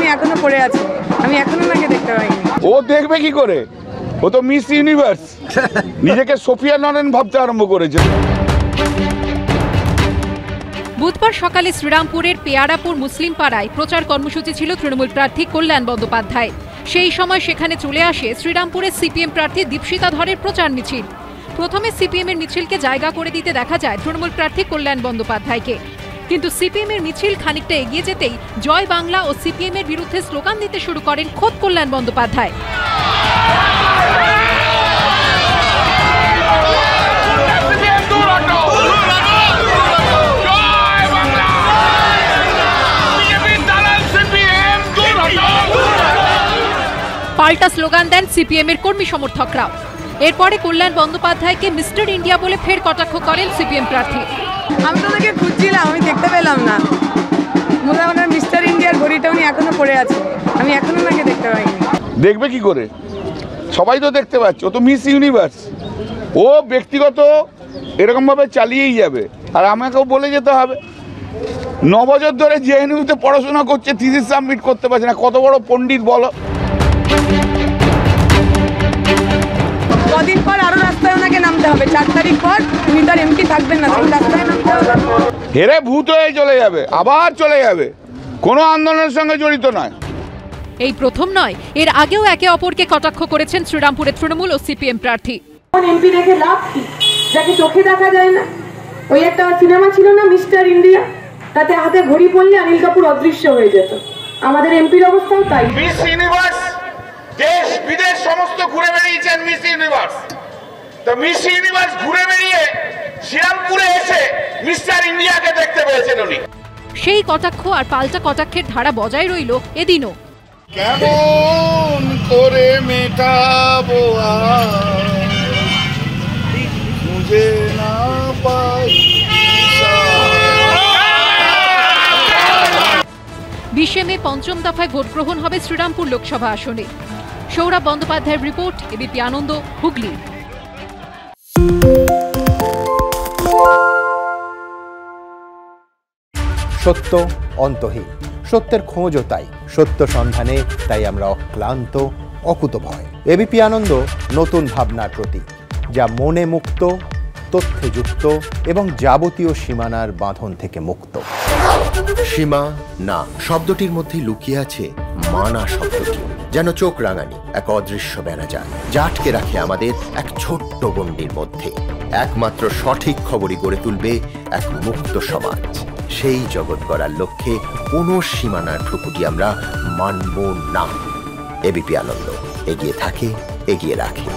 উনি এখনো পড়ে আছে, আমি এখনো ওনাকে দেখতে পাইনি। ও দেখবে কি করে? ও তো মিস ইউনিভার্স, নিজেকে সোফিয়া নরেন ভাবতে আরম্ভ করেছে। বুধবার সকালে শ্রীরামপুরের পেয়ারাপুর মুসলিম পাড়ায় প্রচার কর্মসূচি ছিল তৃণমূল প্রার্থী কল্যাণ বন্দ্যোপাধ্যায়। সেই সময় সেখানে চলে আসে শ্রীরামপুরের সিপিএম প্রার্থী দীপশিতা ধরের প্রচার মিছিল। প্রথমে সিপিএম এর মিছিলকে জায়গা করে দিতে দেখা যায় তৃণমূল প্রার্থী কল্যাণ বন্দ্যোপাধ্যায়কে, কিন্তু সিপিএম এর মিছিল খানিকটা এগিয়ে যেতেই জয় বাংলা ও সিপিএম এর বিরুদ্ধে স্লোগান দিতে শুরু করেন খোদ কল্যাণ বন্দ্যোপাধ্যায়। পাল্টা স্লোগান দেন সিপিএম এর কর্মী সমর্থকরাও। এরপরে কল্যাণ বন্দ্যোপাধ্যায়কে মিস্টার ইন্ডিয়া বলে ফের কটাক্ষ করেন সিপিএম প্রার্থী। আমি তো ওনাকে খুঁজছিলাম, আমি দেখতে পেলাম না। ওনার মিস্টার ইন্ডিয়ার ঘড়িটা উনি এখনো পড়ে আছে, আমি এখনো ওনাকে দেখতে পাইনি। দেখবে কি করে? সবাই তো দেখতে পাচ্ছে, ও তো মিস ইউনিভার্স। ও ব্যক্তিগত এরকমভাবে চালিয়েই যাবে, আর আমাকেও বলে যেতে হবে। 9 বছর ধরে জেএনইউতে পড়াশোনা করছে, থিসিস সাবমিট করতে পারছে না। কত বড় পণ্ডিত বলো। কদিন পর আরো রাস্তায় ওনাকে নামতে হবে। 4 তারিখ পর উনি তার এমপি থাকবেন না, তখন রাস্তায় নামতে হবে। হেরে ভূত হয়ে চলে যাবে, আবার চলে যাবে। কোনো আন্দোলনের সঙ্গে জড়িত নয়। এই প্রথম নয়, এর আগেও একে অপরকে কটাক্ষ করেছেন শ্রীরামপুরের তৃণমূল ও সিপিএম প্রার্থী। এমপি রেখে লাভ কি, যাকে চোখে দেখা যায় না? ওই একটা সিনেমা ছিল না মিস্টার ইন্ডিয়া, তাতে হাতে ঘড়ি পড়লে অনিল কাপুর অদৃশ্য হয়ে যেত। আমাদের এমপির অবস্থাও তাই। মিস ইউনিভার্স দেশ বিদেশ সমস্ত ঘুরে বেরিয়েছেন মিস ইউনিভার্স। তো মিস ইউনিভার্স ঘুরে বেরিয়ে শ্রীরামপুরে এসে মিস্টার ইন্ডিয়াকে দেখতে পেয়েছেন উনি। সেই কটাক্ষ আর পাল্টা কটাক্ষের ধারা বজায় রইল এদিনও। কেমন করে মেটাবো মুঝে না পাই। 20 মে পঞ্চম দফায় ভোট গ্রহণ হবে শ্রীরামপুর লোকসভা আসনে। সৌরভ বন্দ্যোপাধ্যায়ের রিপোর্ট, এবিপি আনন্দ, হুগলি। সত্য অন্তহীন, সত্যের খোঁজও তাই, সত্য সন্ধানে তাই আমরা অক্লান্ত, অকুতভয়। এবিপি আনন্দ নতুন ভাবনার প্রতীক, যা মনে মুক্ত, তথ্যে যুক্ত এবং যাবতীয় সীমানার বাঁধন থেকে মুক্ত। সীমা না শব্দটির মধ্যে লুকিয়ে আছে মানা শব্দটি, যেন চোখ রাঙানি এক অদৃশ্য ব্যানাজার, যা আটকে রাখে আমাদের এক ছোট্ট গণ্ডির মধ্যে। একমাত্র সঠিক খবরই গড়ে তুলবে এক মুক্ত সমাজ। সেই জগৎ গড়ার লক্ষ্যে কোনো সীমানার ঠুকুটি আমরা মানব না। এবিপি আনন্দ এগিয়ে থাকে, এগিয়ে রাখে।